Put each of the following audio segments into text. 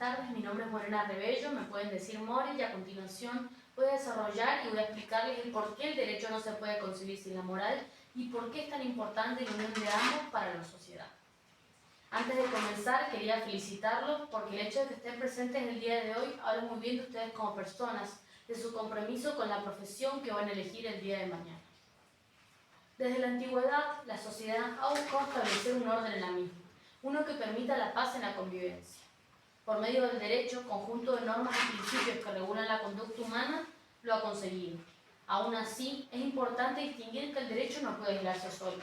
tardes, mi nombre es Morena Rebello, me pueden decir More, y a continuación voy a desarrollar y voy a explicarles el por qué el derecho no se puede concebir sin la moral y por qué es tan importante la unión de ambos para la sociedad. Antes de comenzar, quería felicitarlos porque el hecho de que estén presentes el día de hoy habla muy bien de ustedes como personas, de su compromiso con la profesión que van a elegir el día de mañana. Desde la antigüedad, la sociedad ha buscado establecer un orden en la misma, uno que permita la paz en la convivencia. Por medio del derecho, conjunto de normas y principios que regulan la conducta humana, lo ha conseguido. Aún así, es importante distinguir que el derecho no puede aislarse solo.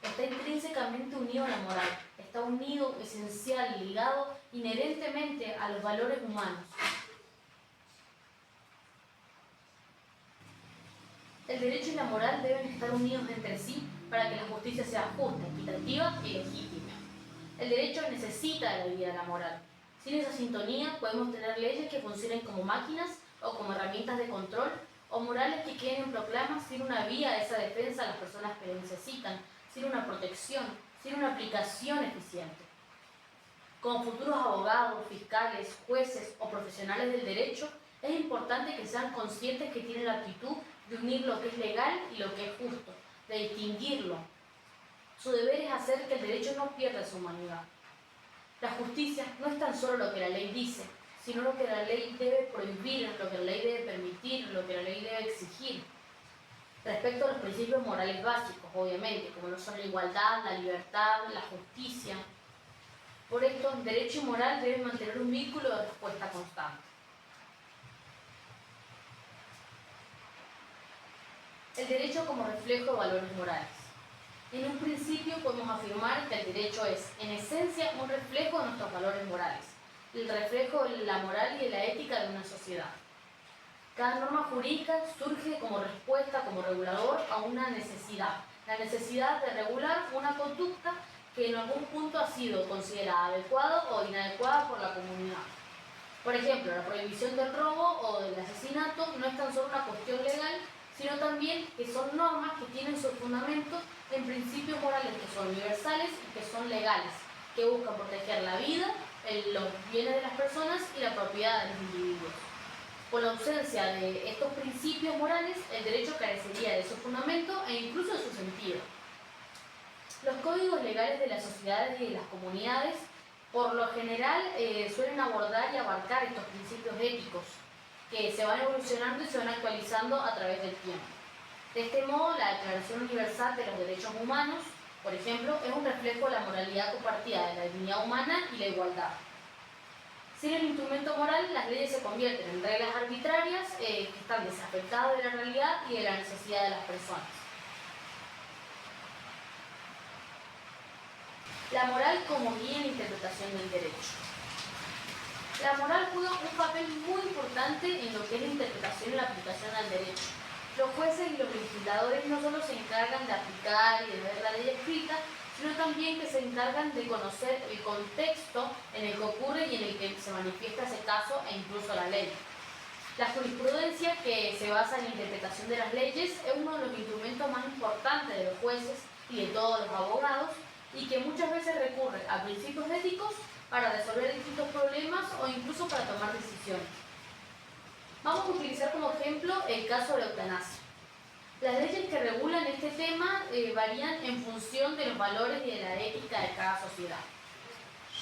Está intrínsecamente unido a la moral, está unido, esencial, ligado inherentemente a los valores humanos. El derecho y la moral deben estar unidos entre sí para que la justicia sea justa, equitativa y legítima. El derecho necesita de la vida de la moral. Sin esa sintonía podemos tener leyes que funcionen como máquinas o como herramientas de control, o morales que queden en proclamas sin una vía de esa defensa a las personas que lo necesitan, sin una protección, sin una aplicación eficiente. Como futuros abogados, fiscales, jueces o profesionales del derecho, es importante que sean conscientes que tienen la aptitud de unir lo que es legal y lo que es justo, de distinguirlo. Su deber es hacer que el derecho no pierda su humanidad. La justicia no es tan solo lo que la ley dice, sino lo que la ley debe prohibir, lo que la ley debe permitir, lo que la ley debe exigir. Respecto a los principios morales básicos, obviamente, como lo son la igualdad, la libertad, la justicia. Por esto, derecho y moral deben mantener un vínculo de respuesta constante. El derecho como reflejo de valores morales. En un principio podemos afirmar que el derecho es, en esencia, un reflejo de nuestros valores morales, el reflejo de la moral y de la ética de una sociedad. Cada norma jurídica surge como respuesta, como regulador a una necesidad, la necesidad de regular una conducta que en algún punto ha sido considerada adecuada o inadecuada por la comunidad. Por ejemplo, la prohibición del robo o del asesinato no es tan solo una cuestión legal, sino también que son normas que tienen su fundamento en principios morales que son universales y que son legales, que buscan proteger la vida, los bienes de las personas y la propiedad de los individuos. Por la ausencia de estos principios morales, el derecho carecería de su fundamento e incluso de su sentido. Los códigos legales de las sociedades y de las comunidades, por lo general, suelen abordar y abarcar estos principios éticos, que se van evolucionando y se van actualizando a través del tiempo. De este modo, la Declaración Universal de los Derechos Humanos, por ejemplo, es un reflejo de la moralidad compartida de la dignidad humana y la igualdad. Sin el instrumento moral, las leyes se convierten en reglas arbitrarias que están desafectadas de la realidad y de la necesidad de las personas. La moral como guía en la interpretación del derecho. La moral juega un papel muy importante en lo que es la interpretación y la aplicación del derecho. Los jueces y los legisladores no solo se encargan de aplicar y de ver la ley escrita, sino también que se encargan de conocer el contexto en el que ocurre y en el que se manifiesta ese caso e incluso la ley. La jurisprudencia, que se basa en la interpretación de las leyes, es uno de los instrumentos más importantes de los jueces y de todos los abogados, y que muchas veces recurre a principios éticos para resolver distintos problemas o incluso para tomar decisiones. Vamos a utilizar como ejemplo el caso de la eutanasia. Las leyes que regulan este tema varían en función de los valores y de la ética de cada sociedad.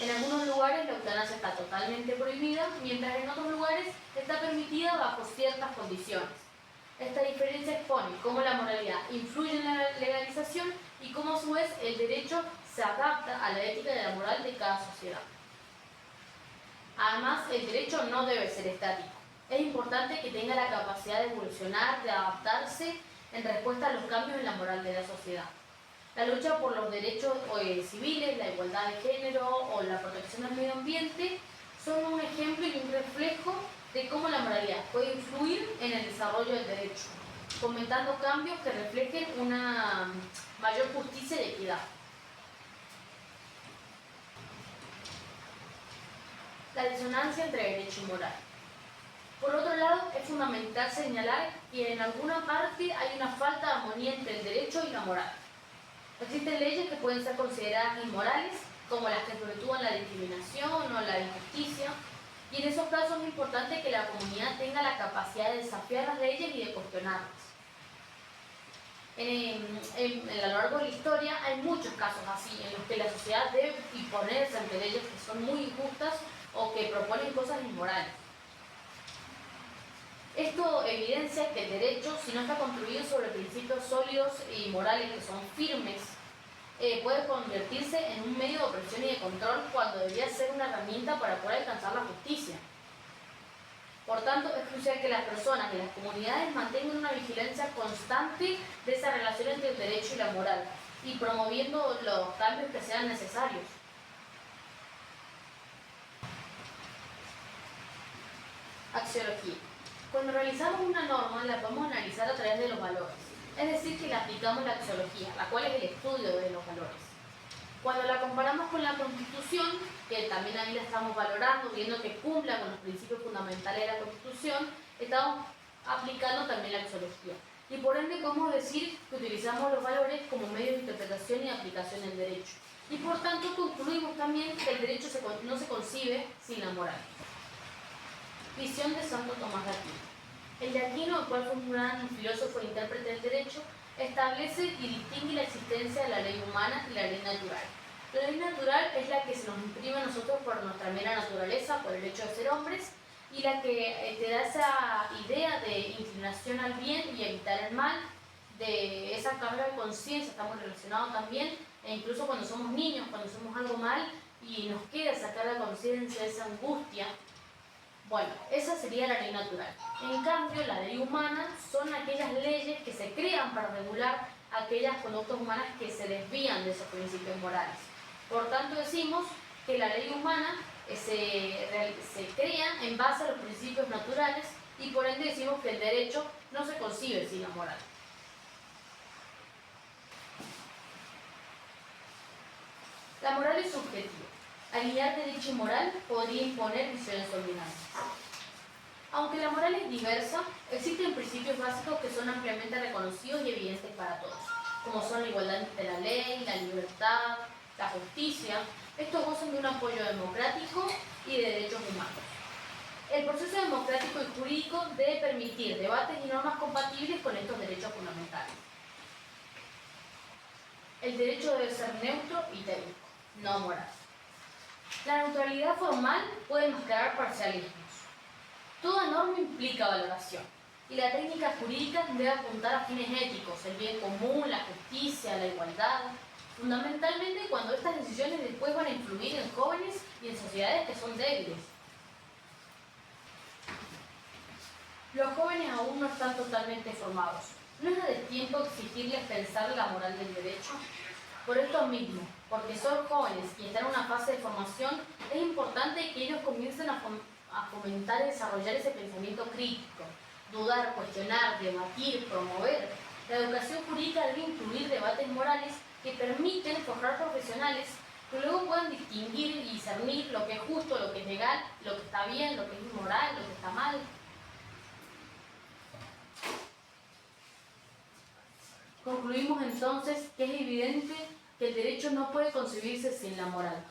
En algunos lugares la eutanasia está totalmente prohibida, mientras en otros lugares está permitida bajo ciertas condiciones. Esta diferencia expone cómo la moralidad influye en la legalización y cómo a su vez el derecho se adapta a la ética y a la moral de cada sociedad. Además, el derecho no debe ser estático. Es importante que tenga la capacidad de evolucionar, de adaptarse en respuesta a los cambios en la moral de la sociedad. La lucha por los derechos civiles, la igualdad de género o la protección del medio ambiente son un ejemplo y un reflejo de cómo la moralidad puede influir en el desarrollo del derecho, fomentando cambios que reflejen una mayor justicia y equidad. La disonancia entre derecho y moral. Por otro lado, es fundamental señalar que en alguna parte hay una falta de armonía entre el derecho y la moral. Existen leyes que pueden ser consideradas inmorales, como las que perpetúan la discriminación o la injusticia, Y en esos casos es importante que la comunidad tenga la capacidad de desafiar las leyes y de cuestionarlas. A lo largo de la historia hay muchos casos así, en los que la sociedad debe imponerse ante leyes que son muy injustas o que proponen cosas inmorales. Esto evidencia que el derecho, si no está construido sobre principios sólidos y morales que son firmes, puede convertirse en un medio de opresión y de control cuando debería ser una herramienta para poder alcanzar la justicia. Por tanto, es crucial que las personas y las comunidades mantengan una vigilancia constante de esa relación entre el derecho y la moral y promoviendo los cambios que sean necesarios. Axiología. Cuando realizamos una norma, la podemos analizar a través de los valores, es decir, que le aplicamos la axiología, la cual es el estudio de los valores. Cuando la comparamos con la Constitución, que también ahí la estamos valorando, viendo que cumpla con los principios fundamentales de la Constitución, estamos aplicando también la axiología. Y por ende podemos decir que utilizamos los valores como medio de interpretación y aplicación del derecho. Y por tanto concluimos también que el derecho no se concibe sin la moral. Visión de Santo Tomás de Aquino. El de Aquino, el cual fue un gran filósofo e intérprete del derecho, establece y distingue la existencia de la ley humana y la ley natural. La ley natural es la que se nos imprime a nosotros por nuestra mera naturaleza, por el hecho de ser hombres, y la que te da esa idea de inclinación al bien y evitar el mal, de esa carga de conciencia, está muy relacionado también, e incluso cuando somos niños, cuando hacemos algo mal y nos queda esa carga de conciencia, esa angustia. Bueno, esa sería la ley natural. En cambio, la ley humana son aquellas leyes que se crean para regular aquellas conductas humanas que se desvían de esos principios morales. Por tanto, decimos que la ley humana se crea en base a los principios naturales y por ende decimos que el derecho no se concibe sin la moral. La moral es subjetiva. Alinear derecho y moral podría imponer visiones dominantes. Aunque la moral es diversa, existen principios básicos que son ampliamente reconocidos y evidentes para todos, como son la igualdad ante la ley, la libertad, la justicia. Estos gozan de un apoyo democrático y de derechos humanos. El proceso democrático y jurídico debe permitir debates y normas compatibles con estos derechos fundamentales. El derecho debe ser neutro y técnico, no moral. La neutralidad formal puede enmascarar parcialismos. Toda norma implica valoración, y la técnica jurídica debe apuntar a fines éticos, el bien común, la justicia, la igualdad, fundamentalmente cuando estas decisiones después van a influir en jóvenes y en sociedades que son débiles. Los jóvenes aún no están totalmente formados. ¿No es a destiempo exigirles pensar la moral del derecho? Por esto mismo, porque son jóvenes y están en una fase de formación, es importante que ellos comiencen a fomentar y desarrollar ese pensamiento crítico, dudar, cuestionar, debatir, promover. La educación jurídica debe incluir debates morales que permiten forjar profesionales que luego puedan distinguir y discernir lo que es justo, lo que es legal, lo que está bien, lo que es inmoral, lo que está mal. Concluimos entonces que es evidente que el derecho no puede concebirse sin la moral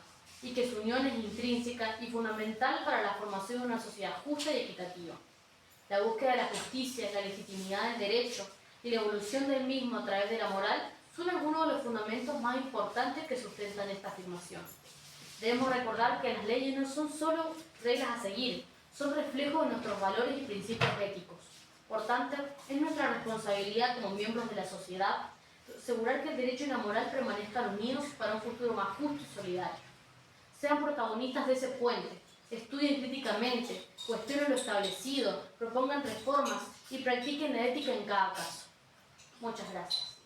y que su unión es intrínseca y fundamental para la formación de una sociedad justa y equitativa. La búsqueda de la justicia, la legitimidad del derecho y la evolución del mismo a través de la moral son algunos de los fundamentos más importantes que sustentan esta afirmación. Debemos recordar que las leyes no son solo reglas a seguir, son reflejos de nuestros valores y principios éticos. Por tanto, es nuestra responsabilidad como miembros de la sociedad asegurar que el derecho y la moral permanezcan unidos para un futuro más justo y solidario. Sean protagonistas de ese puente, estudien críticamente, cuestionen lo establecido, propongan reformas y practiquen la ética en cada caso. Muchas gracias.